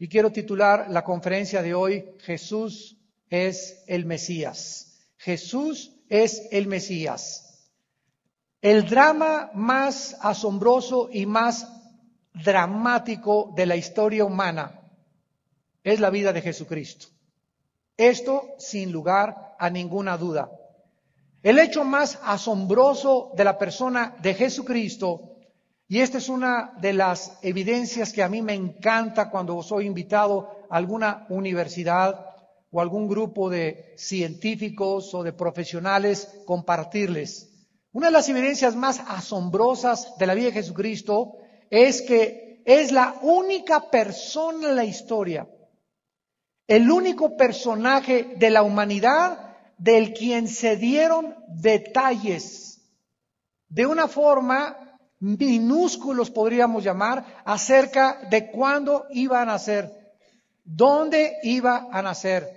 y quiero titular la conferencia de hoy, Jesús es el Mesías. Jesús es el Mesías. El drama más asombroso y más dramático de la historia humana es la vida de Jesucristo. Esto sin lugar a ninguna duda. El hecho más asombroso de la persona de Jesucristo, y esta es una de las evidencias que a mí me encanta cuando soy invitado a alguna universidad o algún grupo de científicos o de profesionales, compartirles. Una de las evidencias más asombrosas de la vida de Jesucristo es que es la única persona en la historia, el único personaje de la humanidad del quien se dieron detalles de una forma minúsculos, podríamos llamar, acerca de cuándo iba a nacer, dónde iba a nacer,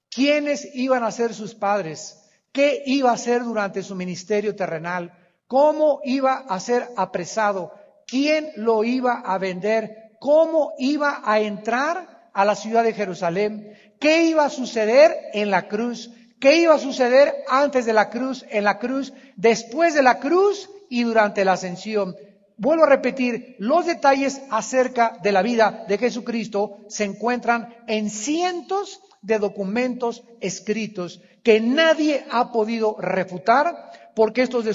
quiénes iban a ser sus padres, qué iba a hacer durante su ministerio terrenal, cómo iba a ser apresado, quién lo iba a vender, cómo iba a entrar a la ciudad de Jerusalén, qué iba a suceder en la cruz, qué iba a suceder antes de la cruz, en la cruz, después de la cruz y durante la ascensión. Vuelvo a repetir, los detalles acerca de la vida de Jesucristo se encuentran en cientos de documentos escritos que nadie ha podido refutar, porque estos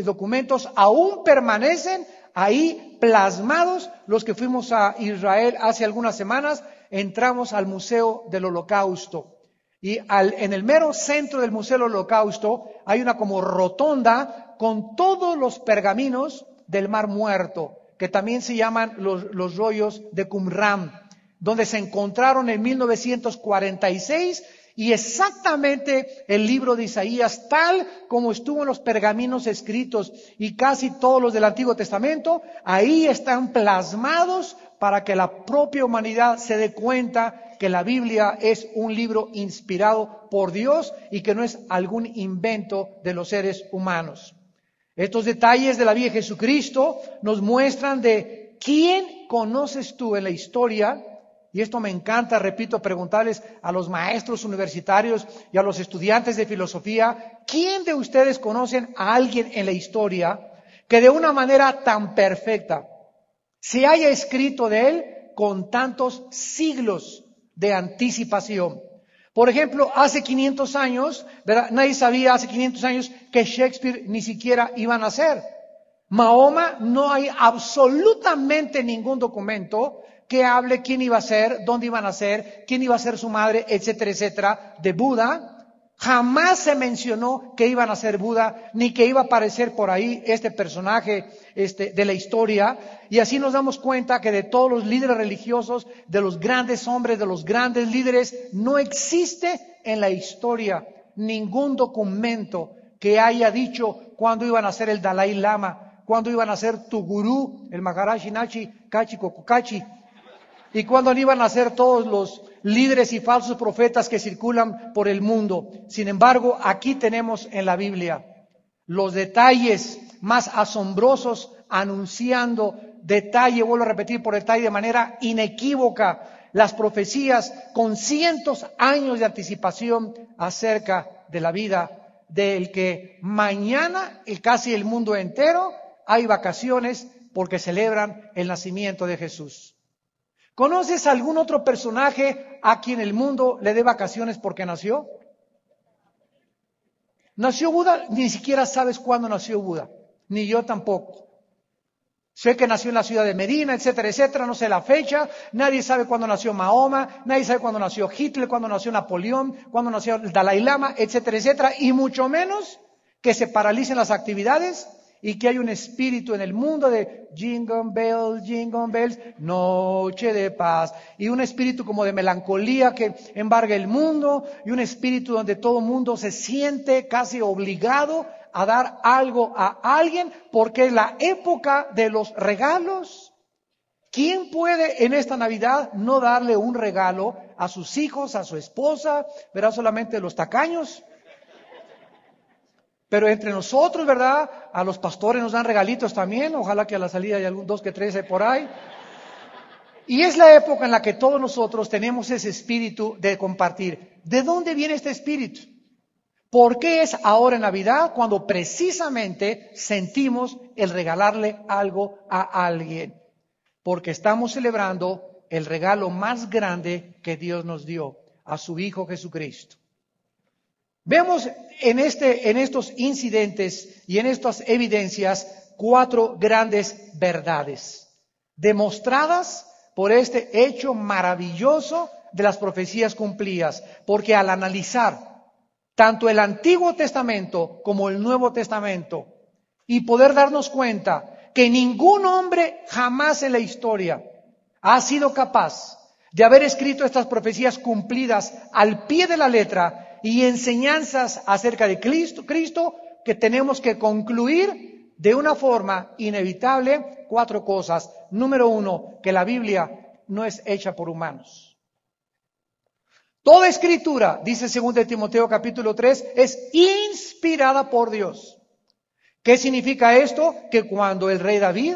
documentos aún permanecen ahí plasmados. Los que fuimos a Israel hace algunas semanas, entramos al Museo del Holocausto. Y en el mero centro del Museo del Holocausto hay una como rotonda con todos los pergaminos del Mar Muerto, que también se llaman los rollos de Qumran, donde se encontraron en 1946 y exactamente el libro de Isaías, tal como estuvo en los pergaminos escritos y casi todos los del Antiguo Testamento, ahí están plasmados para que la propia humanidad se dé cuenta que la Biblia es un libro inspirado por Dios y que no es algún invento de los seres humanos. Estos detalles de la vida de Jesucristo nos muestran de quién conoces tú en la historia, y esto me encanta, repito, preguntarles a los maestros universitarios y a los estudiantes de filosofía, ¿quién de ustedes conocen a alguien en la historia que de una manera tan perfecta se haya escrito de él con tantos siglos de anticipación? Por ejemplo, hace 500 años, ¿verdad? Nadie sabía hace 500 años que Shakespeare ni siquiera iba a nacer. Mahoma, no hay absolutamente ningún documento que hable quién iba a ser, dónde iba a nacer, quién iba a ser su madre, etcétera, etcétera. De Buda, jamás se mencionó que iba a nacer Buda, ni que iba a aparecer por ahí este personaje de la historia. Y así nos damos cuenta que de todos los líderes religiosos, de los grandes hombres, de los grandes líderes, no existe en la historia ningún documento que haya dicho cuándo iban a ser el Dalai Lama, cuándo iban a ser tu gurú, el Maharaji Nachi Kachi Kokukachi, y cuándo iban a ser todos los líderes y falsos profetas que circulan por el mundo. Sin embargo, aquí tenemos en la Biblia los detalles más asombrosos, anunciando detalle, vuelvo a repetir por detalle, de manera inequívoca, las profecías con cientos años de anticipación acerca de la vida del que mañana, casi el mundo entero, hay vacaciones porque celebran el nacimiento de Jesús. ¿Conoces algún otro personaje a quien el mundo le dé vacaciones porque nació? ¿Nació Buda? Ni siquiera sabes cuándo nació Buda, ni yo tampoco. Sé que nació en la ciudad de Medina, etcétera, etcétera, no sé la fecha, nadie sabe cuándo nació Mahoma, nadie sabe cuándo nació Hitler, cuándo nació Napoleón, cuándo nació el Dalai Lama, etcétera, etcétera, y mucho menos que se paralicen las actividades y que hay un espíritu en el mundo de jingle bells, noche de paz, y un espíritu como de melancolía que embarga el mundo, y un espíritu donde todo el mundo se siente casi obligado a dar algo a alguien, porque es la época de los regalos. ¿Quién puede en esta Navidad no darle un regalo a sus hijos, a su esposa? ¿Verá solamente los tacaños? Pero entre nosotros, ¿verdad? A los pastores nos dan regalitos también. Ojalá que a la salida hay dos que tres por ahí. Y es la época en la que todos nosotros tenemos ese espíritu de compartir. ¿De dónde viene este espíritu? ¿Por qué es ahora en Navidad cuando precisamente sentimos el regalarle algo a alguien? Porque estamos celebrando el regalo más grande que Dios nos dio, a su Hijo Jesucristo. Vemos en estos incidentes y en estas evidencias 4 grandes verdades, demostradas por este hecho maravilloso de las profecías cumplidas. Porque al analizar tanto el Antiguo Testamento como el Nuevo Testamento y poder darnos cuenta que ningún hombre jamás en la historia ha sido capaz de haber escrito estas profecías cumplidas al pie de la letra y enseñanzas acerca de Cristo, que tenemos que concluir de una forma inevitable 4 cosas. Número 1, que la Biblia no es hecha por humanos. Toda escritura, dice 2 Timoteo capítulo 3, es inspirada por Dios. ¿Qué significa esto? Que cuando el rey David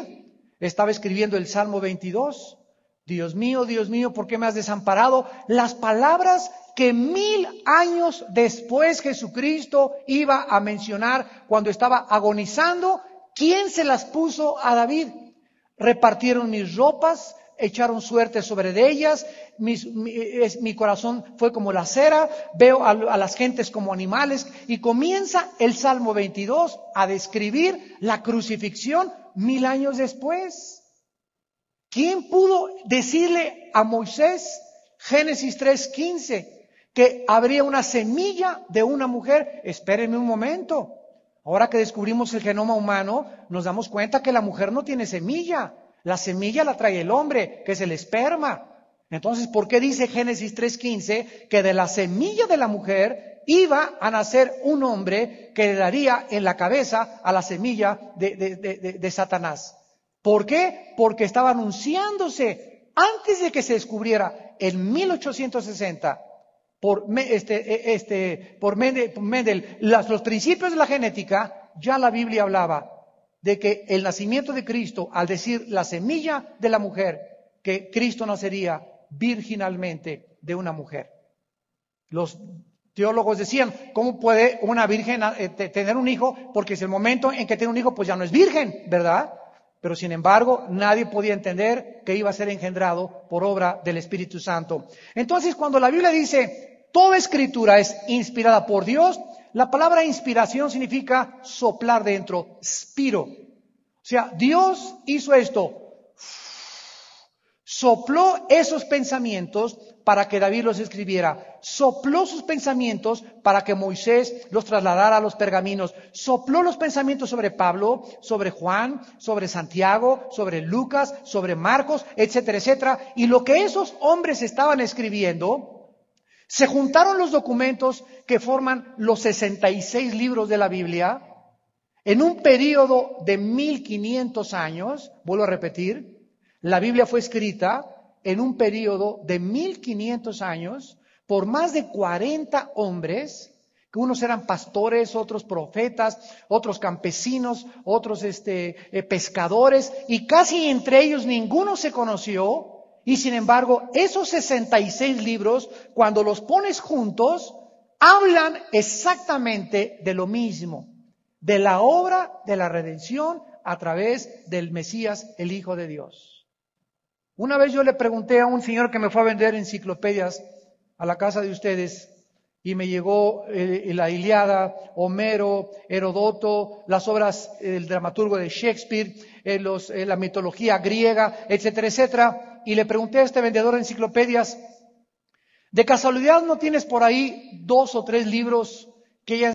estaba escribiendo el Salmo 22, Dios mío, ¿por qué me has desamparado? Las palabras que 1000 años después Jesucristo iba a mencionar cuando estaba agonizando, ¿quién se las puso a David? Repartieron mis ropas, echaron suerte sobre de ellas, mi corazón fue como la cera, veo a las gentes como animales, y comienza el Salmo 22 a describir la crucifixión 1000 años después. ¿Quién pudo decirle a Moisés, Génesis 3:15, que habría una semilla de una mujer? Espérenme un momento. Ahora que descubrimos el genoma humano, nos damos cuenta que la mujer no tiene semilla. La semilla la trae el hombre, que es el esperma. Entonces, ¿por qué dice Génesis 3:15 que de la semilla de la mujer iba a nacer un hombre que le daría en la cabeza a la semilla de Satanás? ¿Por qué? Porque estaba anunciándose antes de que se descubriera en 1860 por Mendel los principios de la genética. Ya la Biblia hablaba de que el nacimiento de Cristo, al decir la semilla de la mujer, que Cristo nacería virginalmente de una mujer. Los teólogos decían, ¿cómo puede una virgen tener un hijo? Porque es el momento en que tiene un hijo, pues ya no es virgen, ¿verdad? Pero sin embargo, nadie podía entender que iba a ser engendrado por obra del Espíritu Santo. Entonces, cuando la Biblia dice, toda escritura es inspirada por Dios, la palabra inspiración significa soplar dentro, spiro. O sea, Dios hizo esto. Sopló esos pensamientos para que David los escribiera. Sopló sus pensamientos para que Moisés los trasladara a los pergaminos. Sopló los pensamientos sobre Pablo, sobre Juan, sobre Santiago, sobre Lucas, sobre Marcos, etcétera, etcétera. Y lo que esos hombres estaban escribiendo, se juntaron los documentos que forman los 66 libros de la Biblia en un periodo de 1500 años. Vuelvo a repetir, la Biblia fue escrita en un periodo de 1500 años por más de 40 hombres, que unos eran pastores, otros profetas, otros campesinos, otros pescadores, y casi entre ellos ninguno se conoció. Y sin embargo, esos 66 libros, cuando los pones juntos, hablan exactamente de lo mismo, de la obra de la redención a través del Mesías, el Hijo de Dios. Una vez yo le pregunté a un señor que me fue a vender enciclopedias a la casa de ustedes, y me llegó la Ilíada, Homero, Herodoto, las obras del dramaturgo de Shakespeare, la mitología griega, etcétera, etcétera. Y le pregunté a este vendedor de enciclopedias, ¿de casualidad no tienes por ahí 2 o 3 libros que